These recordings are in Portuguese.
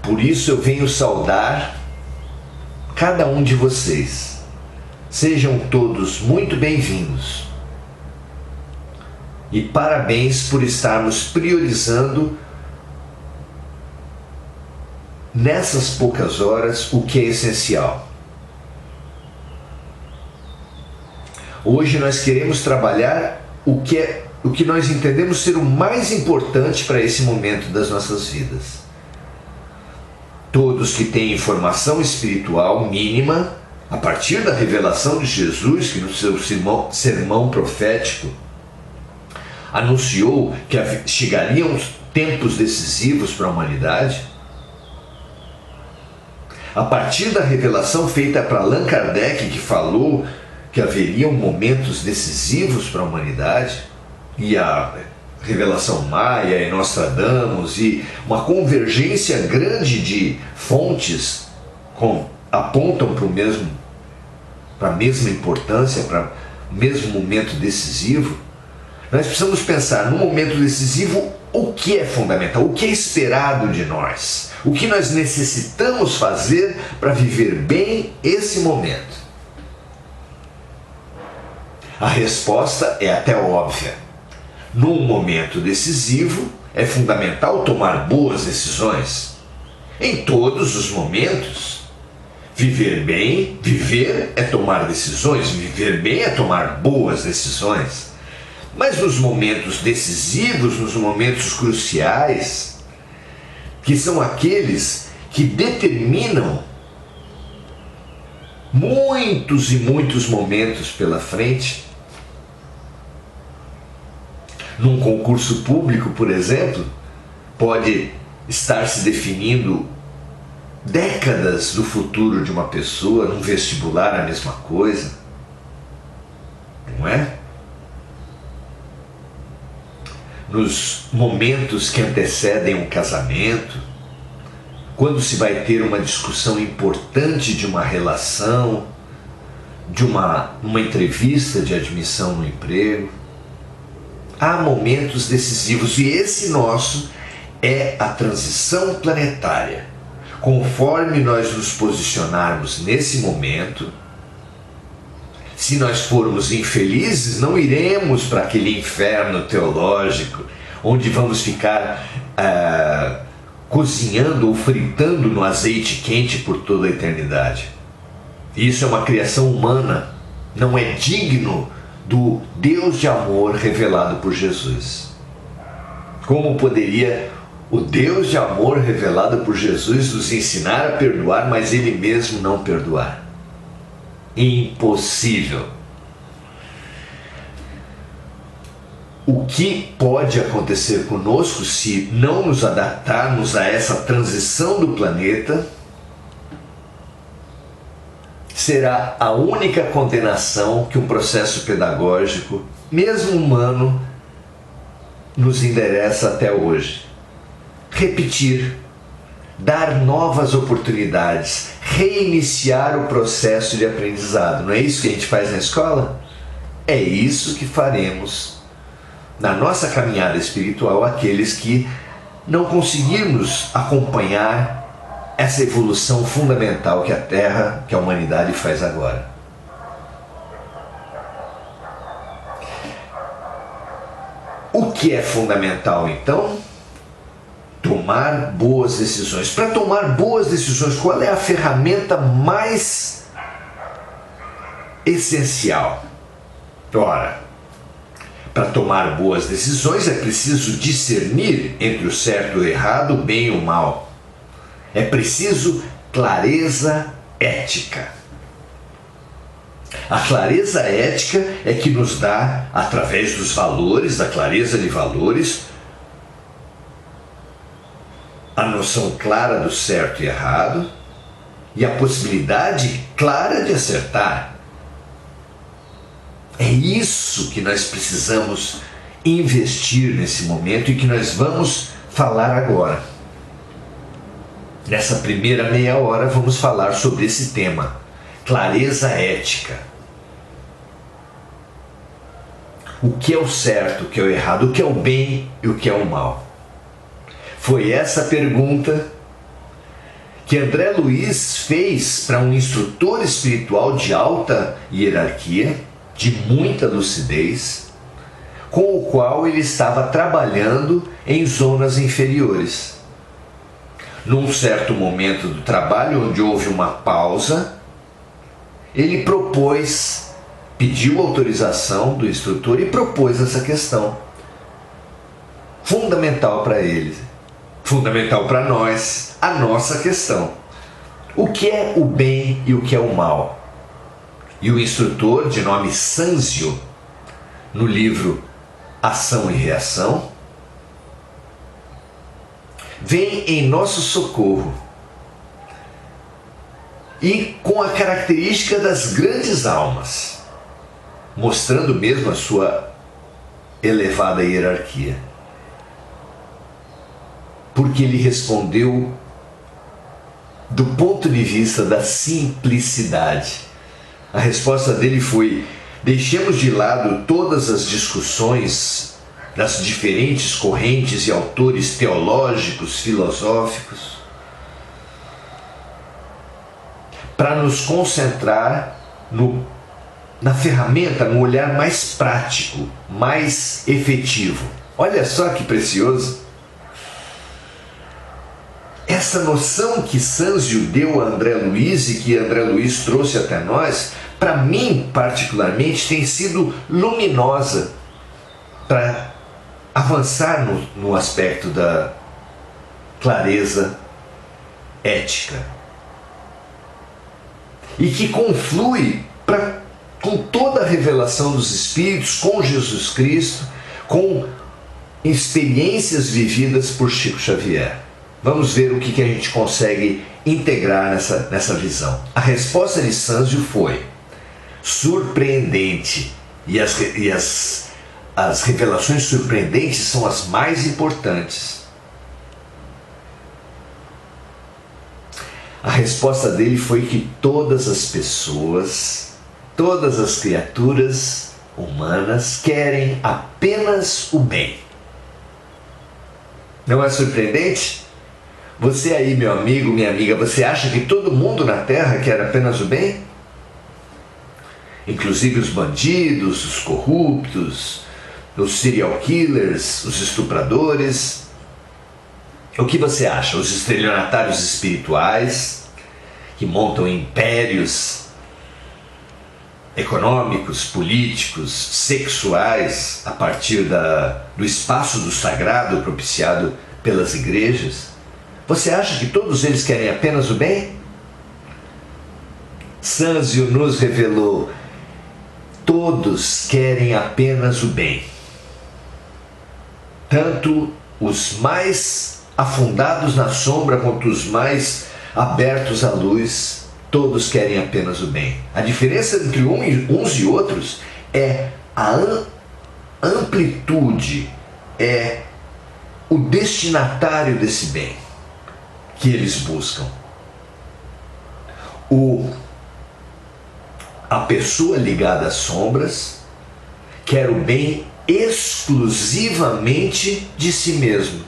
Por isso eu venho saudar cada um de vocês. Sejam todos muito bem-vindos. E parabéns por estarmos priorizando nessas poucas horas o que é essencial. Hoje nós queremos trabalhar o que nós entendemos ser o mais importante para esse momento das nossas vidas. Todos que têm informação espiritual mínima, a partir da revelação de Jesus, que no seu sermão profético anunciou que chegariam tempos decisivos para a humanidade, a partir da revelação feita para Allan Kardec, que falou que haveriam momentos decisivos para a humanidade, e a revelação Maia e Nostradamus, e uma convergência grande de fontes apontam para a mesma importância, para o mesmo momento decisivo. Nós precisamos pensar no momento decisivo o que é fundamental, o que é esperado de nós, o que nós necessitamos fazer para viver bem esse momento. A resposta é até óbvia. Num momento decisivo, é fundamental tomar boas decisões. Em todos os momentos. Viver bem, viver é tomar decisões, viver bem é tomar boas decisões. Mas nos momentos decisivos, nos momentos cruciais, que são aqueles que determinam muitos e muitos momentos pela frente. Num concurso público, por exemplo, pode estar se definindo décadas do futuro de uma pessoa. Num vestibular, a mesma coisa, não é? Nos momentos que antecedem um casamento, quando se vai ter uma discussão importante de uma relação, de uma entrevista de admissão no emprego, há momentos decisivos, e esse nosso é a transição planetária. Conforme nós nos posicionarmos nesse momento, se nós formos infelizes, não iremos para aquele inferno teológico, onde vamos ficar cozinhando ou fritando no azeite quente por toda a eternidade. Isso é uma criação humana, não é digno do Deus de amor revelado por Jesus. Como poderia o Deus de amor revelado por Jesus nos ensinar a perdoar, mas Ele mesmo não perdoar? Impossível. O que pode acontecer conosco se não nos adaptarmos a essa transição do planeta será a única condenação que um processo pedagógico, mesmo humano, nos endereça até hoje. Repetir, dar novas oportunidades, reiniciar o processo de aprendizado. Não é isso que a gente faz na escola? É isso que faremos na nossa caminhada espiritual, aqueles que não conseguirmos acompanhar essa evolução fundamental que a Terra, que a humanidade faz agora. O que é fundamental, então? Tomar boas decisões. Para tomar boas decisões, qual é a ferramenta mais essencial? Ora, para tomar boas decisões é preciso discernir entre o certo e o errado, o bem e o mal. É preciso clareza ética. A clareza ética é que nos dá, através dos valores, da clareza de valores, a noção clara do certo e errado e a possibilidade clara de acertar. É isso que nós precisamos investir nesse momento e que nós vamos falar agora. Nessa primeira meia hora vamos falar sobre esse tema, clareza ética. O que é o certo, o que é o errado, o que é o bem e o que é o mal. Foi essa pergunta que André Luiz fez para um instrutor espiritual de alta hierarquia, de muita lucidez, com o qual ele estava trabalhando em zonas inferiores. Num certo momento do trabalho, onde houve uma pausa, ele pediu autorização do instrutor e propôs essa questão. Fundamental para ele, fundamental para nós, a nossa questão. O que é o bem e o que é o mal? E o instrutor, de nome Sanzio, no livro Ação e Reação, vem em nosso socorro e com a característica das grandes almas, mostrando mesmo a sua elevada hierarquia. Porque ele respondeu do ponto de vista da simplicidade. A resposta dele foi: deixemos de lado todas as discussões das diferentes correntes e autores teológicos, filosóficos, para nos concentrar na ferramenta, no olhar mais prático, mais efetivo. Olha só que precioso! Essa noção que Sanzio deu a André Luiz e que André Luiz trouxe até nós, para mim particularmente, tem sido luminosa para avançar no aspecto da clareza ética. E que conflui com toda a revelação dos Espíritos, com Jesus Cristo, com experiências vividas por Chico Xavier. Vamos ver o que a gente consegue integrar nessa visão. A resposta de Sanzio foi surpreendente, e as revelações surpreendentes são as mais importantes. A resposta dele foi que todas as pessoas, todas as criaturas humanas querem apenas o bem. Não é surpreendente? Você aí, meu amigo, minha amiga, você acha que todo mundo na Terra quer apenas o bem? Inclusive os bandidos, os corruptos, os serial killers, os estupradores. O que você acha? Os estelionatários espirituais que montam impérios econômicos, políticos, sexuais a partir do espaço do sagrado propiciado pelas igrejas? Você acha que todos eles querem apenas o bem? Sanzio nos revelou: todos querem apenas o bem. Tanto os mais afundados na sombra quanto os mais abertos à luz, todos querem apenas o bem. A diferença entre uns e outros é a amplitude, é o destinatário desse bem que eles buscam. A pessoa ligada às sombras quer o bem exclusivamente de si mesmo,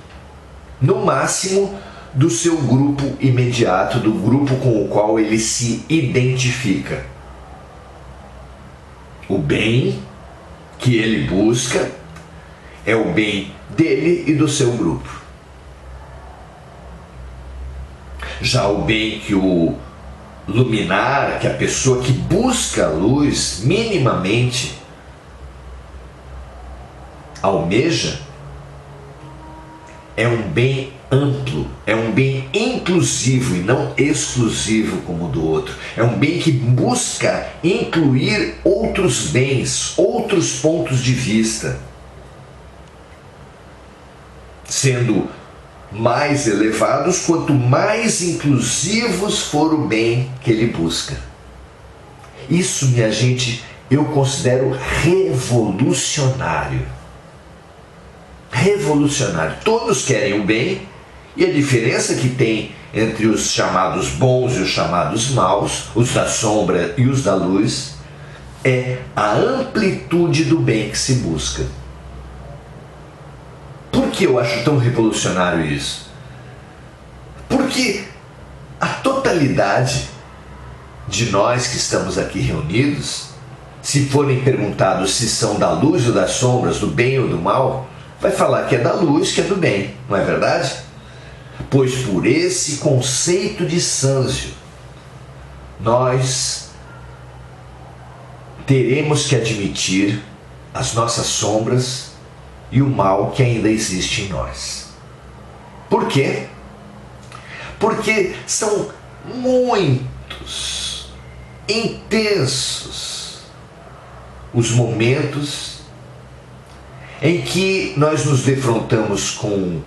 no máximo do seu grupo imediato, do grupo com o qual ele se identifica. O bem que ele busca é o bem dele e do seu grupo. Já o bem que o luminar, que a pessoa que busca a luz minimamente almeja, é um bem amplo, é um bem inclusivo e não exclusivo como o do outro. É um bem que busca incluir outros bens, outros pontos de vista, sendo mais elevados quanto mais inclusivos for o bem que ele busca. Isso, minha gente, eu considero revolucionário. Revolucionário. Todos querem o bem, e a diferença que tem entre os chamados bons e os chamados maus, os da sombra e os da luz, é a amplitude do bem que se busca. Por que eu acho tão revolucionário isso? Porque há totalidade de nós que estamos aqui reunidos, se forem perguntados se são da luz ou das sombras, do bem ou do mal, vai falar que é da luz, que é do bem, não é verdade? Pois por esse conceito de Sanzio, nós teremos que admitir as nossas sombras e o mal que ainda existe em nós. Por quê? Porque são muitos, intensos, os momentos em que nós nos defrontamos com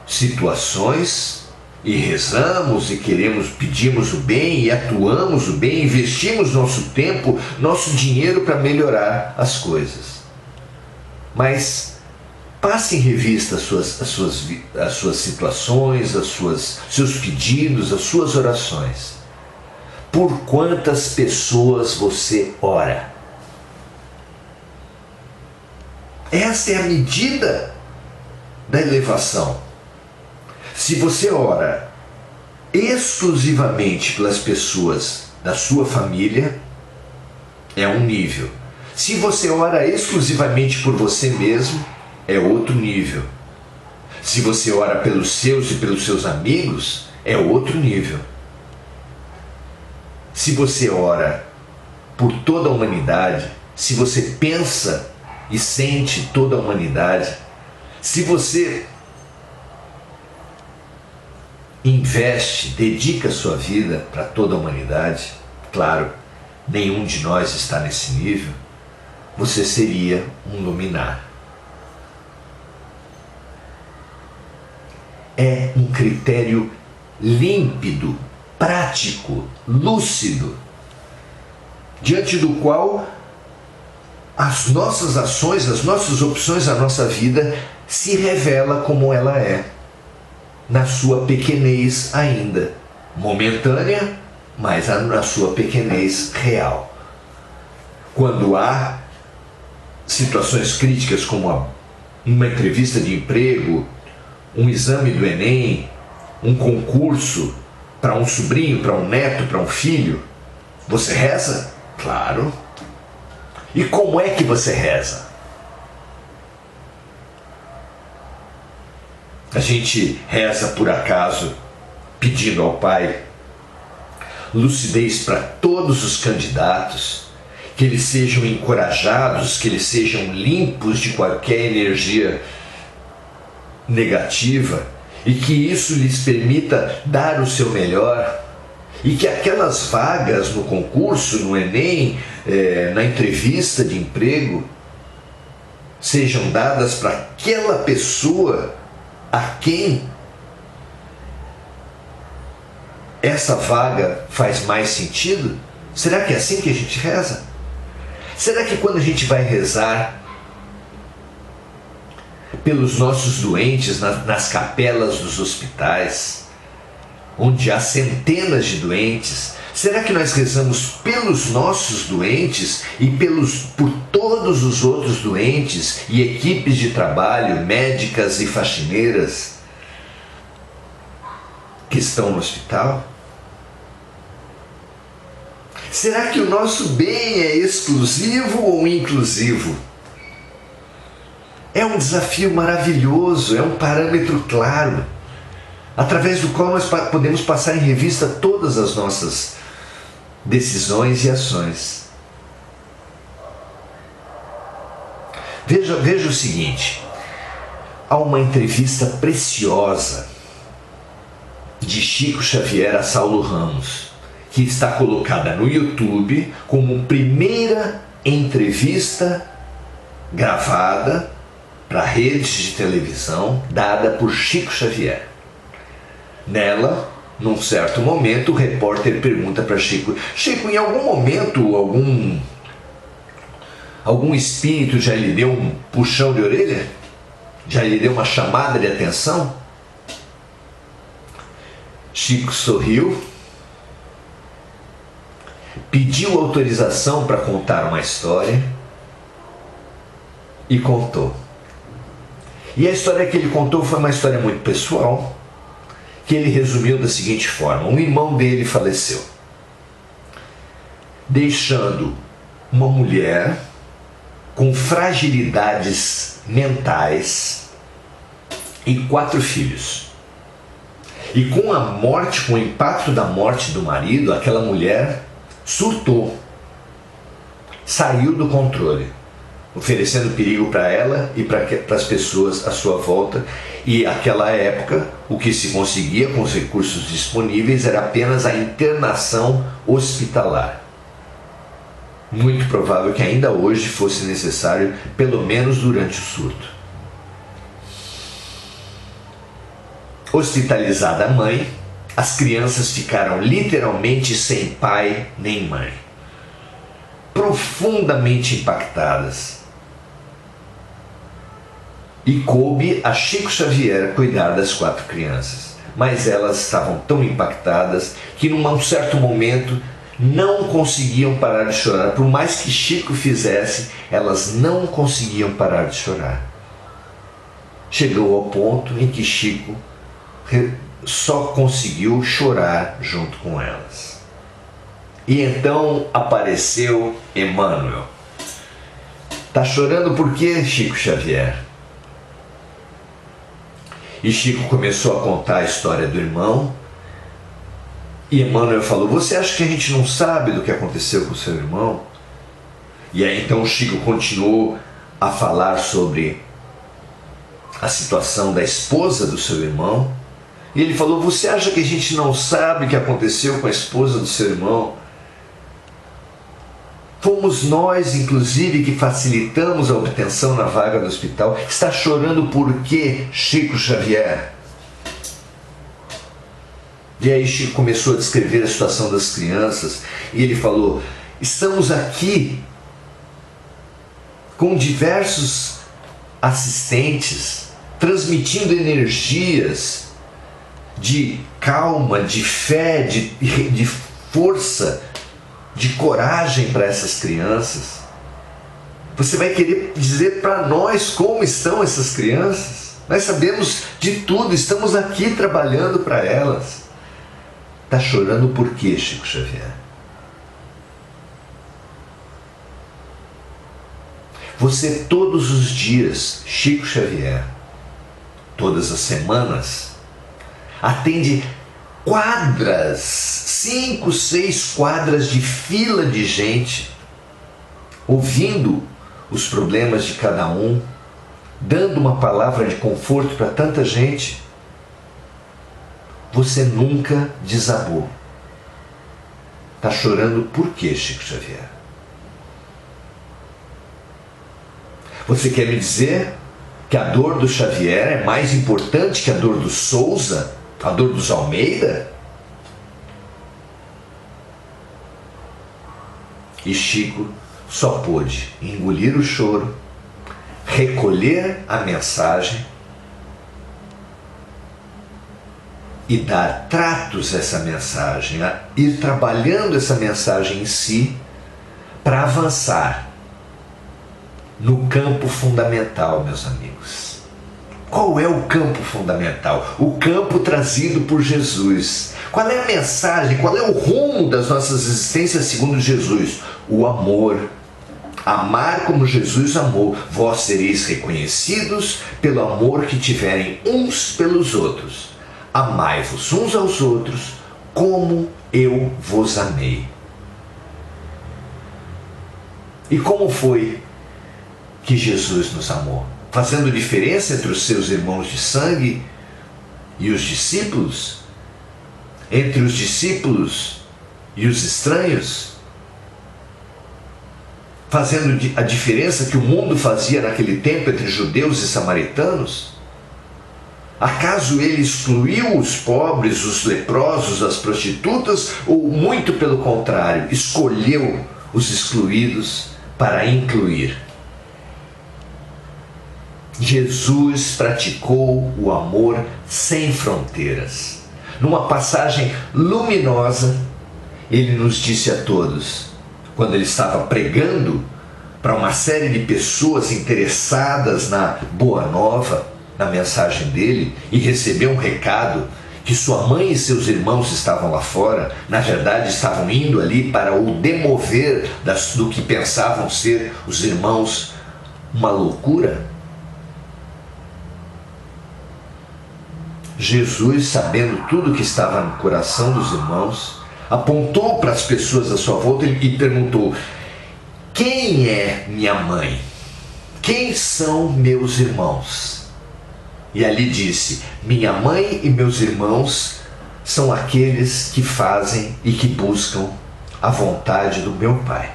situações e rezamos e pedimos o bem e atuamos o bem, investimos nosso tempo, nosso dinheiro para melhorar as coisas. Mas passe em revista as suas situações, seus pedidos, as suas orações. Por quantas pessoas você ora? Essa é a medida da elevação. Se você ora exclusivamente pelas pessoas da sua família, é um nível. Se você ora exclusivamente por você mesmo, é outro nível. Se você ora pelos seus e pelos seus amigos, é outro nível. Se você ora por toda a humanidade, se você pensa e sente toda a humanidade, se você investe, dedica a sua vida para toda a humanidade, claro, nenhum de nós está nesse nível, você seria um luminar. É um critério límpido, prático, lúcido, diante do qual as nossas ações, as nossas opções, a nossa vida se revela como ela é, na sua pequenez ainda, momentânea, mas na sua pequenez real. Quando há situações críticas como uma entrevista de emprego, um exame do Enem, um concurso para um sobrinho, para um neto, para um filho, você reza? Claro. E como é que você reza? A gente reza por acaso pedindo ao Pai lucidez para todos os candidatos, que eles sejam encorajados, que eles sejam limpos de qualquer energia negativa e que isso lhes permita dar o seu melhor e que aquelas vagas no concurso, no Enem, na entrevista de emprego sejam dadas para aquela pessoa a quem essa vaga faz mais sentido? Será que é assim que a gente reza? Será que quando a gente vai rezar pelos nossos doentes nas capelas dos hospitais, onde há centenas de doentes, será que nós rezamos pelos nossos doentes e por todos os outros doentes e equipes de trabalho, médicas e faxineiras que estão no hospital? Será que o nosso bem é exclusivo ou inclusivo? É um desafio maravilhoso, é um parâmetro claro, através do qual nós podemos passar em revista todas as nossas decisões e ações. Veja o seguinte, há uma entrevista preciosa de Chico Xavier a Saulo Ramos, que está colocada no YouTube como primeira entrevista gravada para redes de televisão dada por Chico Xavier. Nela, num certo momento, o repórter pergunta para Chico: Chico, em algum momento, algum espírito já lhe deu um puxão de orelha? Já lhe deu uma chamada de atenção? Chico sorriu, pediu autorização para contar uma história e contou. E a história que ele contou foi uma história muito pessoal, que ele resumiu da seguinte forma: um irmão dele faleceu, deixando uma mulher com fragilidades mentais e 4 filhos. E com a morte, com o impacto da morte do marido, aquela mulher surtou, saiu do controle, oferecendo perigo para ela e para as pessoas à sua volta. E naquela época, o que se conseguia com os recursos disponíveis era apenas a internação hospitalar. Muito provável que ainda hoje fosse necessário, pelo menos durante o surto. Hospitalizada a mãe, as crianças ficaram literalmente sem pai nem mãe, profundamente impactadas. E coube a Chico Xavier cuidar das 4 crianças, mas elas estavam tão impactadas que num certo momento não conseguiam parar de chorar. Por mais que Chico fizesse, elas não conseguiam parar de chorar. Chegou ao ponto em que Chico só conseguiu chorar junto com elas. E então apareceu Emmanuel. Tá chorando por quê, Chico Xavier? E Chico começou a contar a história do irmão. E Emmanuel falou: você acha que a gente não sabe do que aconteceu com o seu irmão? E aí então Chico continuou a falar sobre a situação da esposa do seu irmão. E ele falou: você acha que a gente não sabe o que aconteceu com a esposa do seu irmão? Fomos nós, inclusive, que facilitamos a obtenção na vaga do hospital. Está chorando por quê, Chico Xavier? E aí Chico começou a descrever a situação das crianças. E ele falou: estamos aqui com diversos assistentes, transmitindo energias de calma, de fé, de força, de coragem para essas crianças. Você vai querer dizer para nós como estão essas crianças? Nós sabemos de tudo, estamos aqui trabalhando para elas. Está chorando por quê, Chico Xavier? Você todos os dias, Chico Xavier, todas as semanas, atende quadras, 5, 6 quadras de fila de gente, ouvindo os problemas de cada um, dando uma palavra de conforto para tanta gente. Você nunca desabou. Está chorando por quê, Chico Xavier? Você quer me dizer que a dor do Xavier é mais importante que a dor do Souza? A dor dos Almeida? E Chico só pôde engolir o choro, recolher a mensagem e dar tratos a essa mensagem, a ir trabalhando essa mensagem em si para avançar no campo fundamental, meus amigos. Qual é o campo fundamental? O campo trazido por Jesus. Qual é a mensagem? Qual é o rumo das nossas existências segundo Jesus? O amor. Amar como Jesus amou. Vós sereis reconhecidos pelo amor que tiverem uns pelos outros. Amai-vos uns aos outros como eu vos amei. E como foi que Jesus nos amou? Fazendo diferença entre os seus irmãos de sangue e os discípulos? Entre os discípulos e os estranhos? Fazendo a diferença que o mundo fazia naquele tempo entre judeus e samaritanos? Acaso ele excluiu os pobres, os leprosos, as prostitutas, ou muito pelo contrário, escolheu os excluídos para incluir? Jesus praticou o amor sem fronteiras. Numa passagem luminosa, ele nos disse a todos, quando ele estava pregando para uma série de pessoas interessadas na Boa Nova, na mensagem dele, e recebeu um recado que sua mãe e seus irmãos estavam lá fora, na verdade estavam indo ali para o demover do que pensavam ser os irmãos uma loucura? Jesus, sabendo tudo que estava no coração dos irmãos, apontou para as pessoas à sua volta e perguntou: quem é minha mãe? Quem são meus irmãos? E ali disse: minha mãe e meus irmãos são aqueles que fazem e que buscam a vontade do meu Pai.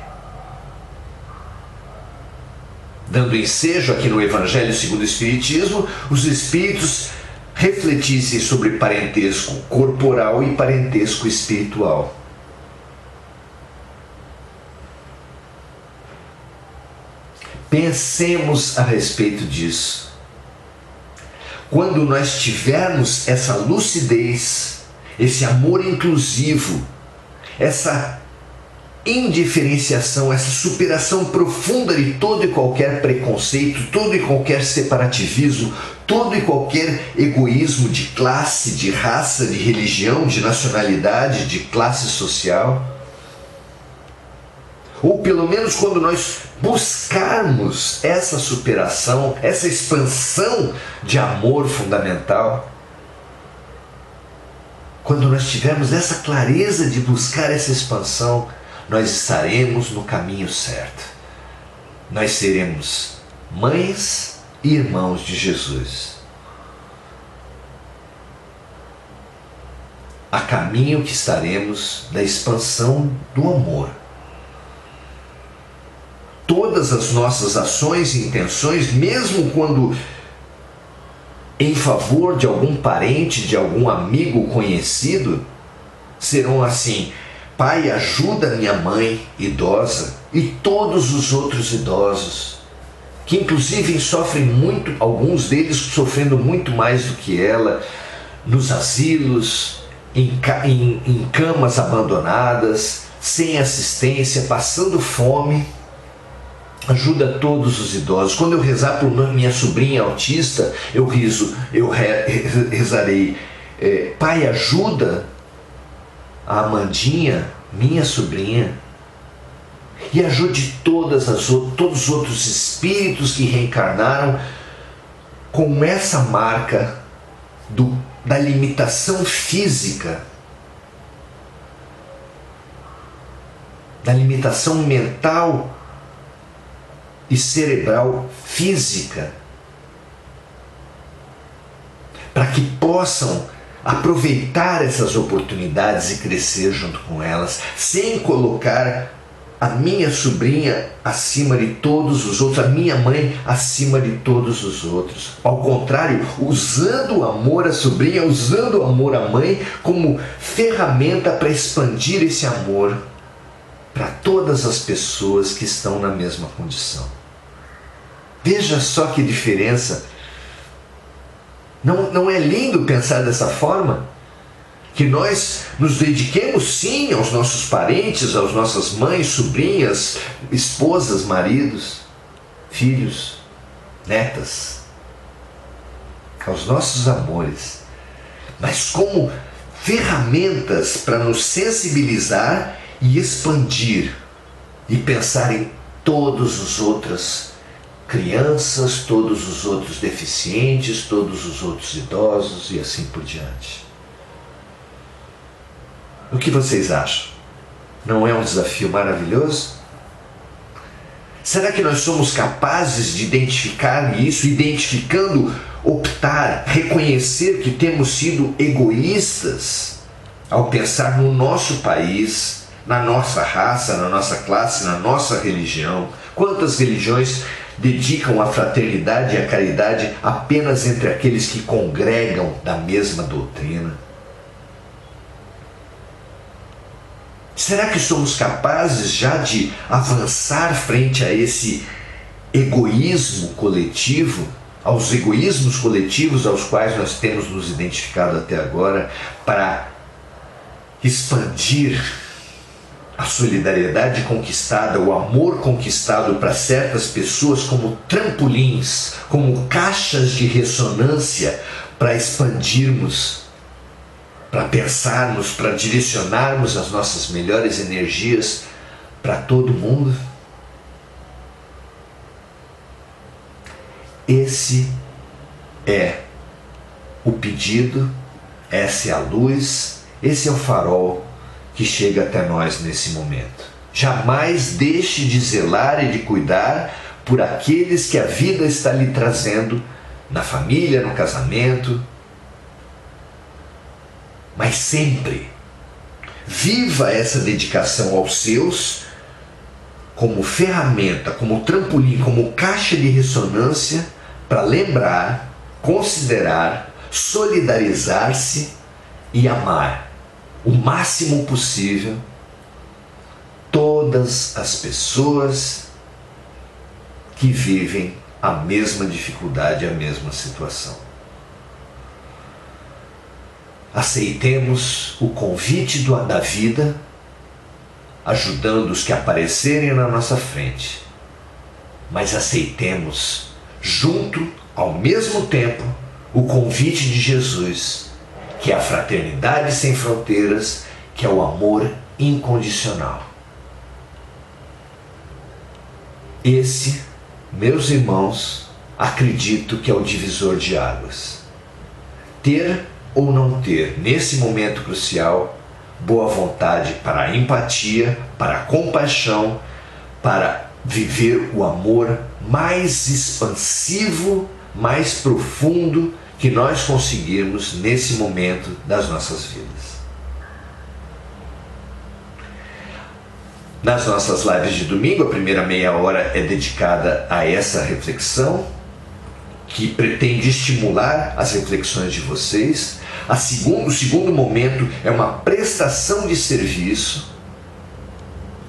Dando ensejo aqui no Evangelho segundo o Espiritismo, os Espíritos refletissem sobre parentesco corporal e parentesco espiritual. Pensemos a respeito disso. Quando nós tivermos essa lucidez, esse amor inclusivo, essa indiferenciação, essa superação profunda de todo e qualquer preconceito, todo e qualquer separativismo, todo e qualquer egoísmo de classe, de raça, de religião, de nacionalidade, de classe social. Ou pelo menos quando nós buscarmos essa superação, essa expansão de amor fundamental, quando nós tivermos essa clareza de buscar essa expansão, nós estaremos no caminho certo. Nós seremos mães e irmãos de Jesus. A caminho que estaremos da expansão do amor. Todas as nossas ações e intenções, mesmo quando em favor de algum parente, de algum amigo conhecido, serão assim: Pai, ajuda minha mãe idosa e todos os outros idosos, que inclusive sofrem muito, alguns deles sofrendo muito mais do que ela, nos asilos, em camas abandonadas, sem assistência, passando fome. Ajuda todos os idosos. Quando eu rezar por minha sobrinha autista, eu rezarei: Pai, ajuda a Amandinha, minha sobrinha, e ajude todos os outros espíritos que reencarnaram com essa marca da limitação física, da limitação mental e cerebral física, para que possam aproveitar essas oportunidades e crescer junto com elas, sem colocar a minha sobrinha acima de todos os outros, a minha mãe acima de todos os outros. Ao contrário, usando o amor à sobrinha, usando o amor à mãe como ferramenta para expandir esse amor para todas as pessoas que estão na mesma condição. Veja só que diferença. Não é lindo pensar dessa forma? Que nós nos dediquemos sim aos nossos parentes, às nossas mães, sobrinhas, esposas, maridos, filhos, netas, aos nossos amores, mas como ferramentas para nos sensibilizar e expandir e pensar em todos os outros crianças, todos os outros deficientes, todos os outros idosos e assim por diante. O que vocês acham? Não é um desafio maravilhoso? Será que nós somos capazes de identificar isso, identificando, optar, reconhecer que temos sido egoístas ao pensar no nosso país, na nossa raça, na nossa classe, na nossa religião? Quantas religiões dedicam a fraternidade e a caridade apenas entre aqueles que congregam da mesma doutrina? Será que somos capazes já de avançar frente a esse egoísmo coletivo, aos egoísmos coletivos aos quais nós temos nos identificado até agora, para expandir a solidariedade conquistada, o amor conquistado para certas pessoas como trampolins, como caixas de ressonância para expandirmos para pensarmos, para direcionarmos as nossas melhores energias para todo mundo? Esse é o pedido, essa é a luz, esse é o farol que chega até nós nesse momento. Jamais deixe de zelar e de cuidar por aqueles que a vida está lhe trazendo na família, no casamento, mas sempre viva essa dedicação aos seus como ferramenta, como trampolim, como caixa de ressonância para lembrar, considerar, solidarizar-se e amar o máximo possível todas as pessoas que vivem a mesma dificuldade, a mesma situação. Aceitemos o convite da vida, ajudando os que aparecerem na nossa frente, mas aceitemos junto, ao mesmo tempo, o convite de Jesus, que é a fraternidade sem fronteiras, que é o amor incondicional. Esse, meus irmãos, acredito que é o divisor de águas. Ter ou não ter, nesse momento crucial, boa vontade para a empatia, para a compaixão, para viver o amor mais expansivo, mais profundo que nós conseguirmos nesse momento das nossas vidas. Nas nossas lives de domingo, a primeira meia hora é dedicada a essa reflexão, que pretende estimular as reflexões de vocês. O segundo momento é uma prestação de serviço,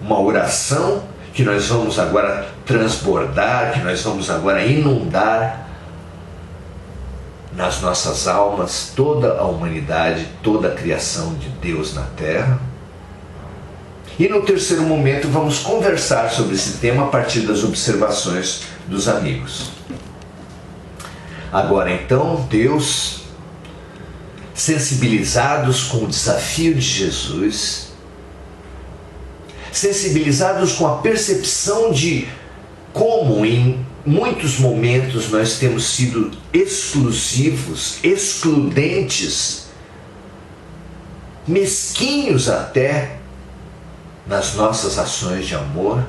uma oração que nós vamos agora transbordar, que nós vamos agora inundar nas nossas almas toda a humanidade, toda a criação de Deus na Terra. E no terceiro momento vamos conversar sobre esse tema a partir das observações dos amigos. Agora então, Deus, sensibilizados com o desafio de Jesus, sensibilizados com a percepção de como em muitos momentos nós temos sido exclusivos, excludentes, mesquinhos até nas nossas ações de amor,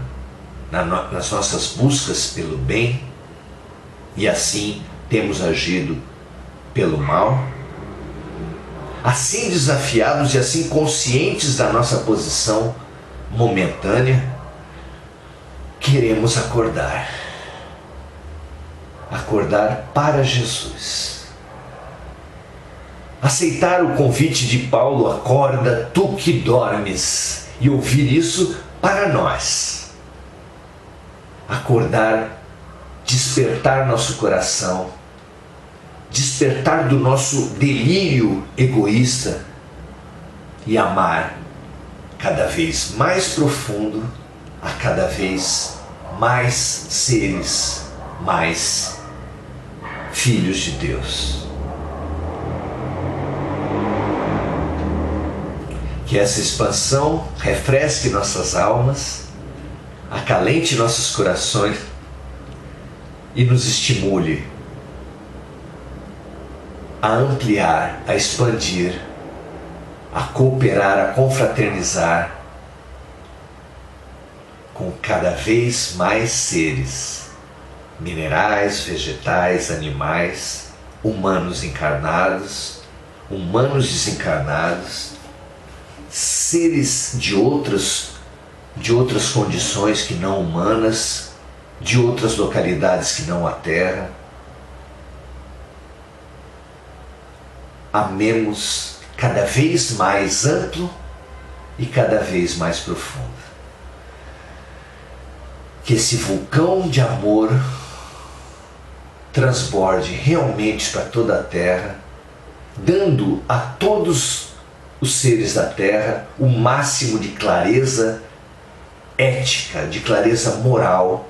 nas nossas buscas pelo bem, e assim temos agido pelo mal. Assim desafiados e assim conscientes da nossa posição momentânea, queremos acordar para Jesus. Aceitar o convite de Paulo, acorda tu que dormes, e ouvir isso para nós. Acordar, despertar nosso coração, despertar do nosso delírio egoísta e amar cada vez mais profundo a cada vez mais seres, mais filhos de Deus. Que essa expansão refresque nossas almas, acalente nossos corações e nos estimule a ampliar, a expandir, a cooperar, a confraternizar com cada vez mais seres, minerais, vegetais, animais, humanos encarnados, humanos desencarnados, seres de outras condições que não humanas, de outras localidades que não a Terra. Amemos cada vez mais amplo e cada vez mais profundo. Que esse vulcão de amor transborde realmente para toda a Terra, dando a todos os seres da Terra o máximo de clareza ética, de clareza moral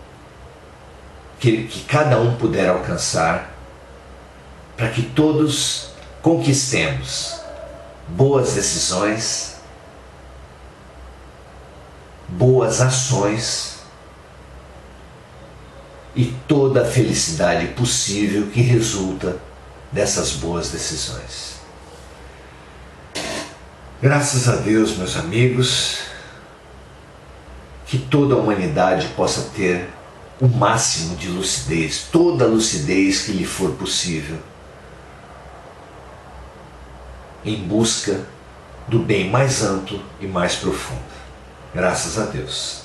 que cada um puder alcançar, para que todos conquistemos boas decisões, boas ações e toda a felicidade possível que resulta dessas boas decisões. Graças a Deus, meus amigos, que toda a humanidade possa ter o máximo de lucidez, toda a lucidez que lhe for possível, em busca do bem mais amplo e mais profundo. Graças a Deus.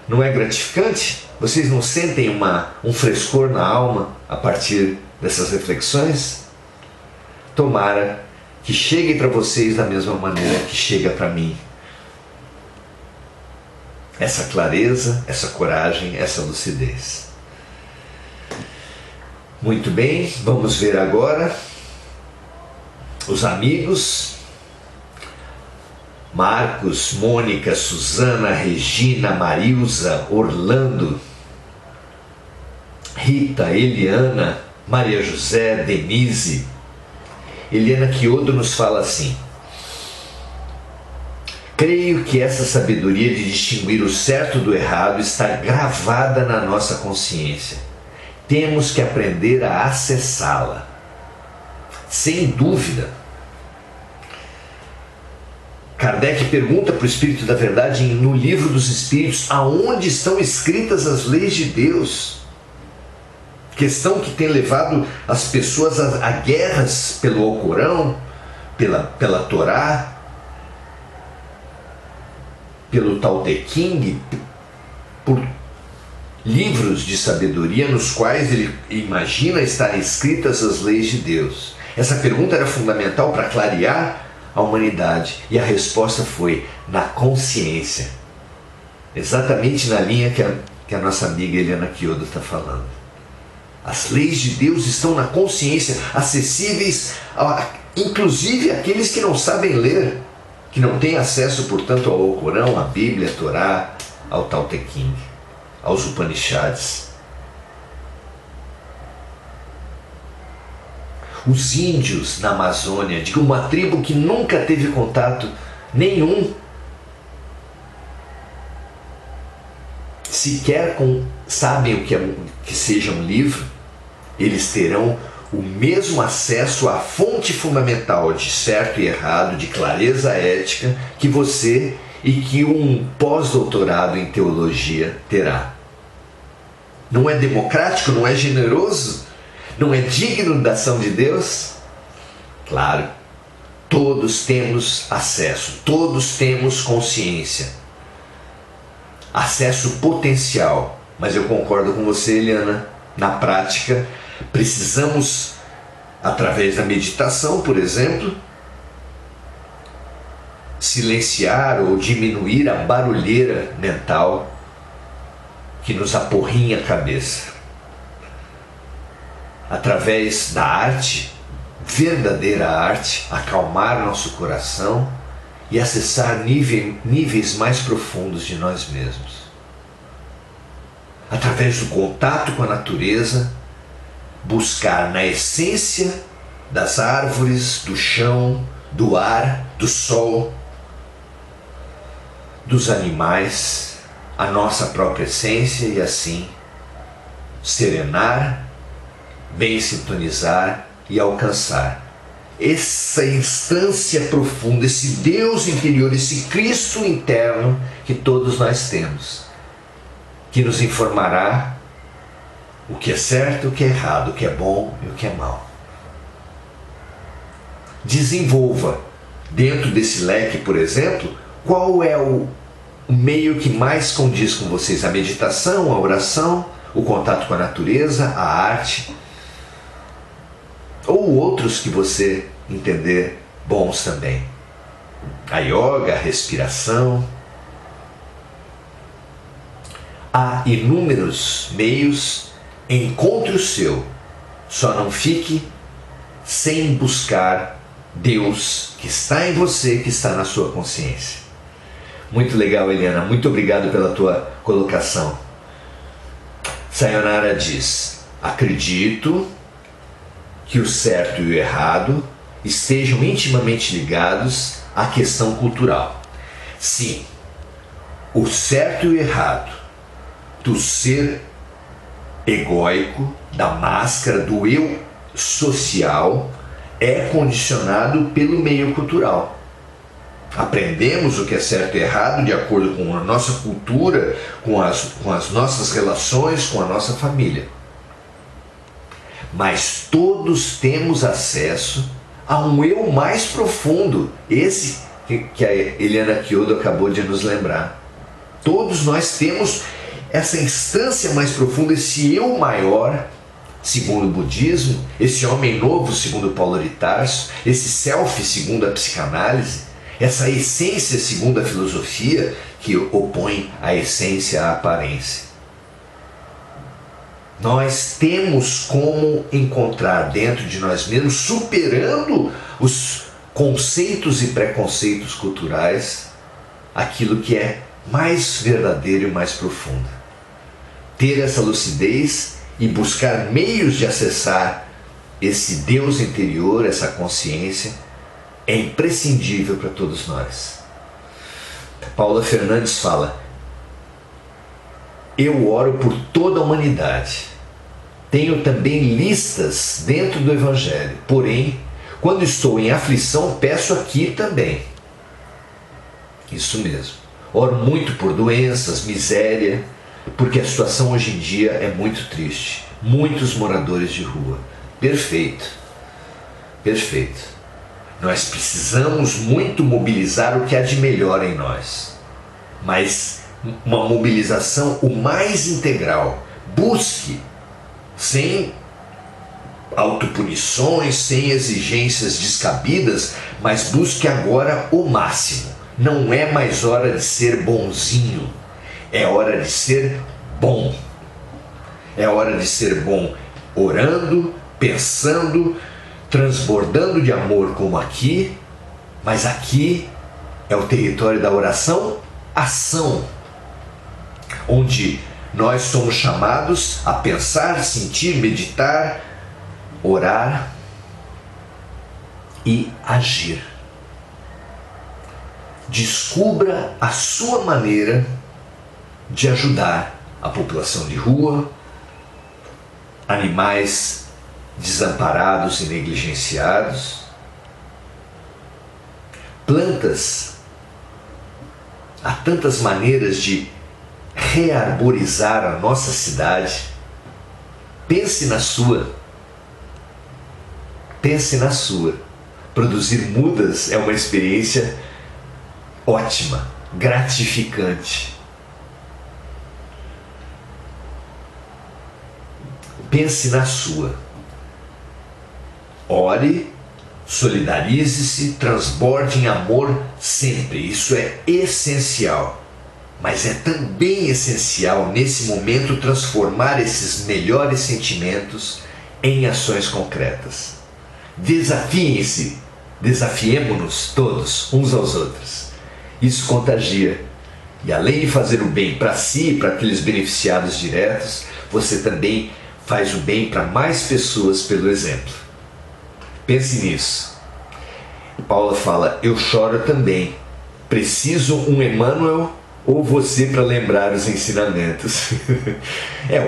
Não é gratificante? Vocês não sentem um frescor na alma a partir dessas reflexões? Tomara que chegue para vocês da mesma maneira que chega para mim. Essa clareza, essa coragem, essa lucidez. Muito bem, vamos ver agora os amigos. Marcos, Mônica, Suzana, Regina, Marilza, Orlando, Rita, Eliana, Maria José, Denise. Eliana Quiodo nos fala assim: creio que essa sabedoria de distinguir o certo do errado está gravada na nossa consciência. Temos que aprender a acessá-la. Sem dúvida. Kardec pergunta para o Espírito da Verdade no Livro dos Espíritos aonde estão escritas as leis de Deus. Questão que tem levado as pessoas a guerras pelo Alcorão, pela Torá, pelo Tao Te Ching, por livros de sabedoria nos quais ele imagina estar escritas as leis de Deus. Essa pergunta era fundamental para clarear a humanidade e a resposta foi na consciência. Exatamente na linha que a nossa amiga Eliana Quiodo está falando. As leis de Deus estão na consciência, acessíveis inclusive àqueles que não sabem ler, que não têm acesso, portanto, ao Alcorão, à Bíblia, à Torá, ao Tao Te Ching, aos Upanishads. Os índios na Amazônia, de uma tribo que nunca teve contato nenhum, sequer sabem o que seja um livro, eles terão o mesmo acesso à fonte fundamental de certo e errado, de clareza ética, que você e que um pós-doutorado em teologia terá. Não é democrático? Não é generoso? Não é digno da ação de Deus? Claro, todos temos acesso, todos temos consciência, acesso potencial, mas eu concordo com você, Eliana, na prática precisamos, através da meditação, por exemplo, silenciar ou diminuir a barulheira mental que nos aporrinha a cabeça. Através da arte, verdadeira arte, acalmar nosso coração e acessar níveis mais profundos de nós mesmos. Através do contato com a natureza, buscar na essência das árvores, do chão, do ar, do sol, dos animais, a nossa própria essência e assim serenar, bem sintonizar e alcançar essa instância profunda, esse Deus interior, esse Cristo interno que todos nós temos, que nos informará o que é certo, o que é errado, o que é bom e o que é mal. Desenvolva dentro desse leque, por exemplo, qual é o meio que mais condiz com vocês: a meditação, a oração, o contato com a natureza, a arte, ou outros que você entender bons também. A yoga, a respiração. Há inúmeros meios, encontre o seu. Só não fique sem buscar Deus que está em você, que está na sua consciência. Muito legal, Eliana. Muito obrigado pela tua colocação. Sayonara diz: acredito que o certo e o errado estejam intimamente ligados à questão cultural. Sim, o certo e o errado do ser egóico, da máscara, do eu social, é condicionado pelo meio cultural. Aprendemos o que é certo e errado de acordo com a nossa cultura, com as nossas relações, com a nossa família. Mas todos temos acesso a um eu mais profundo, esse que a Eliana Kyodo acabou de nos lembrar. Todos nós temos essa instância mais profunda, esse eu maior, segundo o budismo, esse homem novo, segundo Paulo de Tarso, esse self, segundo a psicanálise, essa essência, segundo a filosofia, que opõe a essência à aparência. Nós temos como encontrar dentro de nós mesmos, superando os conceitos e preconceitos culturais, aquilo que é mais verdadeiro e mais profundo. Ter essa lucidez e buscar meios de acessar esse Deus interior, essa consciência, é imprescindível para todos nós. Paula Fernandes fala: eu oro por toda a humanidade. Tenho também listas dentro do Evangelho, porém, quando estou em aflição, peço aqui também. Isso mesmo. Oro muito por doenças, miséria, porque a situação hoje em dia é muito triste. Muitos moradores de rua. Perfeito. Perfeito. Nós precisamos muito mobilizar o que há de melhor em nós. Mas uma mobilização o mais integral. Busque, sem autopunições, sem exigências descabidas, mas busque agora o máximo. Não é mais hora de ser bonzinho. É hora de ser bom. É hora de ser bom orando, pensando, transbordando de amor como aqui, mas aqui é o território da oração, ação, onde nós somos chamados a pensar, sentir, meditar, orar e agir. Descubra a sua maneira de ajudar a população de rua, animais desamparados e negligenciados, plantas. Há tantas maneiras de rearborizar a nossa cidade. Pense na sua. Pense na sua. Produzir mudas é uma experiência ótima, gratificante. Pense na sua. Ore, solidarize-se, transborde em amor sempre. Isso é essencial. Mas é também essencial, nesse momento, transformar esses melhores sentimentos em ações concretas. Desafiem-se, desafiemo-nos todos, uns aos outros. Isso contagia. E além de fazer o bem para si e para aqueles beneficiados diretos, você também faz o bem para mais pessoas pelo exemplo. Pense nisso. Paula fala: eu choro também. Preciso um Emmanuel ou você para lembrar os ensinamentos.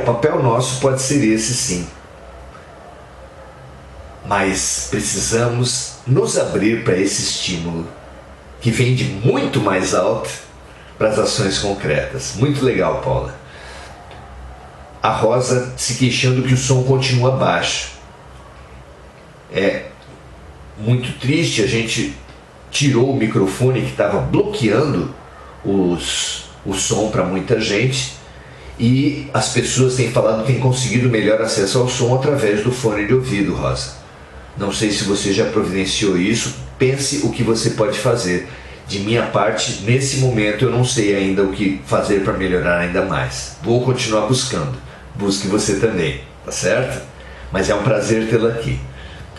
O papel nosso pode ser esse, sim. Mas precisamos nos abrir para esse estímulo que vem de muito mais alto para as ações concretas. Muito legal, Paula. A Rosa se queixando que o som continua baixo. É muito triste, a gente tirou o microfone que estava bloqueando o som para muita gente e as pessoas têm falado que têm conseguido melhor acesso ao som através do fone de ouvido, Rosa. Não sei se você já providenciou isso, pense o que você pode fazer. De minha parte, nesse momento eu não sei ainda o que fazer para melhorar ainda mais. Vou continuar buscando. Busque você também, tá certo? Mas é um prazer tê-la aqui.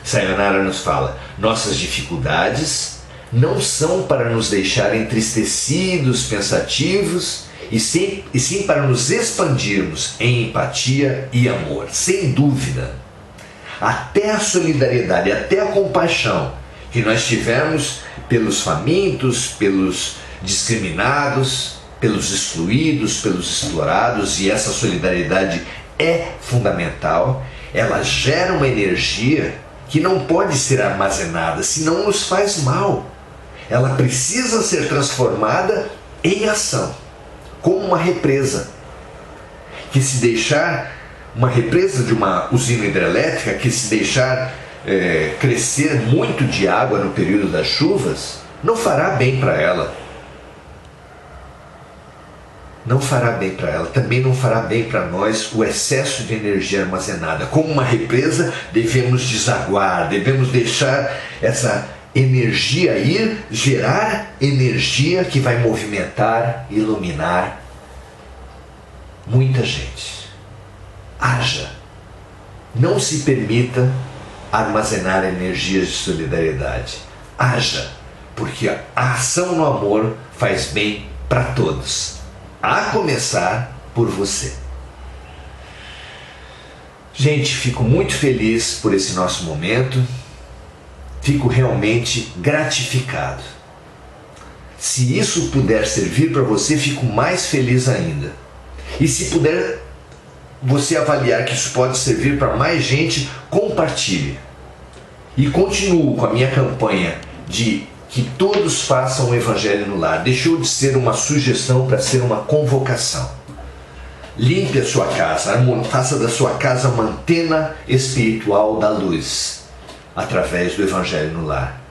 Sayonara nos fala: nossas dificuldades não são para nos deixar entristecidos, pensativos, e sim para nos expandirmos em empatia e amor, sem dúvida. até a solidariedade, até a compaixão que nós tivemos pelos famintos, pelos discriminados, pelos excluídos, pelos explorados, e essa solidariedade é fundamental. Ela gera uma energia que não pode ser armazenada, senão nos faz mal. Ela precisa ser transformada em ação, como uma represa, que se deixar, uma represa de uma usina hidrelétrica, que se deixar crescer muito de água no período das chuvas, não fará bem para ela. Não fará bem para ela, também não fará bem para nós o excesso de energia armazenada. Como uma represa, devemos desaguar, devemos deixar essa energia ir, gerar energia que vai movimentar, iluminar muita gente. Haja, não se permita armazenar energias de solidariedade. Haja, porque a ação no amor faz bem para todos, a começar por você. Gente, fico muito feliz por esse nosso momento. Fico realmente gratificado. Se isso puder servir para você, fico mais feliz ainda. E se puder você avaliar que isso pode servir para mais gente, compartilhe. E continuo com a minha campanha de que todos façam o Evangelho no Lar. Deixou de ser uma sugestão para ser uma convocação. Limpe a sua casa, faça da sua casa uma antena espiritual da luz, através do Evangelho no Lar.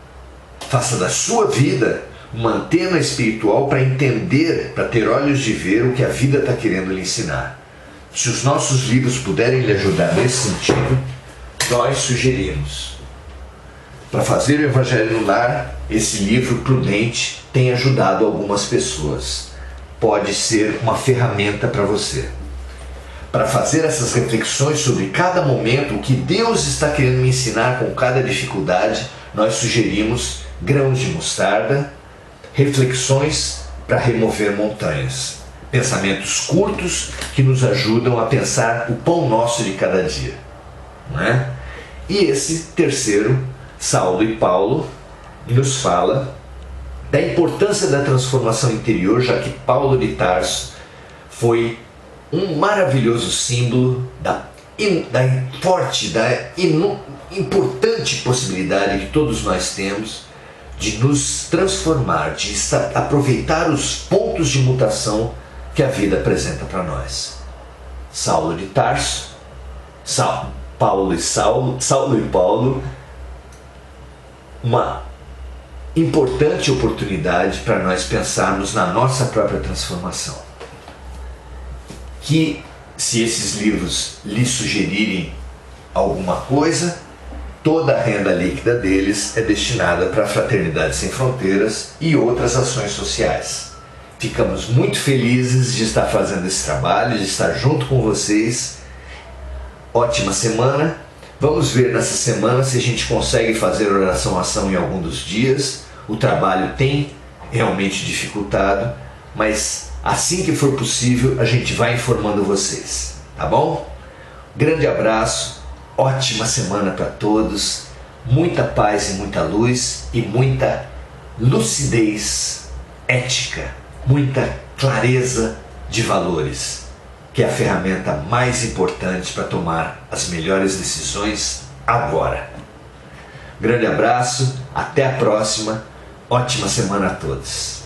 Faça da sua vida uma antena espiritual para entender, para ter olhos de ver o que a vida está querendo lhe ensinar. Se os nossos livros puderem lhe ajudar nesse sentido, nós sugerimos. Para fazer o Evangelho no Lar, esse livro prudente tem ajudado algumas pessoas. Pode ser uma ferramenta para você. Para fazer essas reflexões sobre cada momento, o que Deus está querendo me ensinar com cada dificuldade, nós sugerimos Grãos de Mostarda, reflexões para remover montanhas. Pensamentos curtos que nos ajudam a pensar o pão nosso de cada dia. Não é? E esse terceiro, Saulo e Paulo, nos fala da importância da transformação interior, já que Paulo de Tarso foi um maravilhoso símbolo da importante possibilidade que todos nós temos de nos transformar, de aproveitar os pontos de mutação que a vida apresenta para nós. Saulo de Tarso, Saulo e Paulo, uma importante oportunidade para nós pensarmos na nossa própria transformação. Que, se esses livros lhe sugerirem alguma coisa, toda a renda líquida deles é destinada para a Fraternidade Sem Fronteiras e outras ações sociais. Ficamos muito felizes de estar fazendo esse trabalho, de estar junto com vocês. Ótima semana. Vamos ver nessa semana se a gente consegue fazer oração-ação em algum dos dias. O trabalho tem realmente dificultado, mas assim que for possível a gente vai informando vocês, tá bom? Grande abraço, ótima semana para todos, muita paz e muita luz e muita lucidez ética, muita clareza de valores, que é a ferramenta mais importante para tomar as melhores decisões agora. Grande abraço, até a próxima, ótima semana a todos.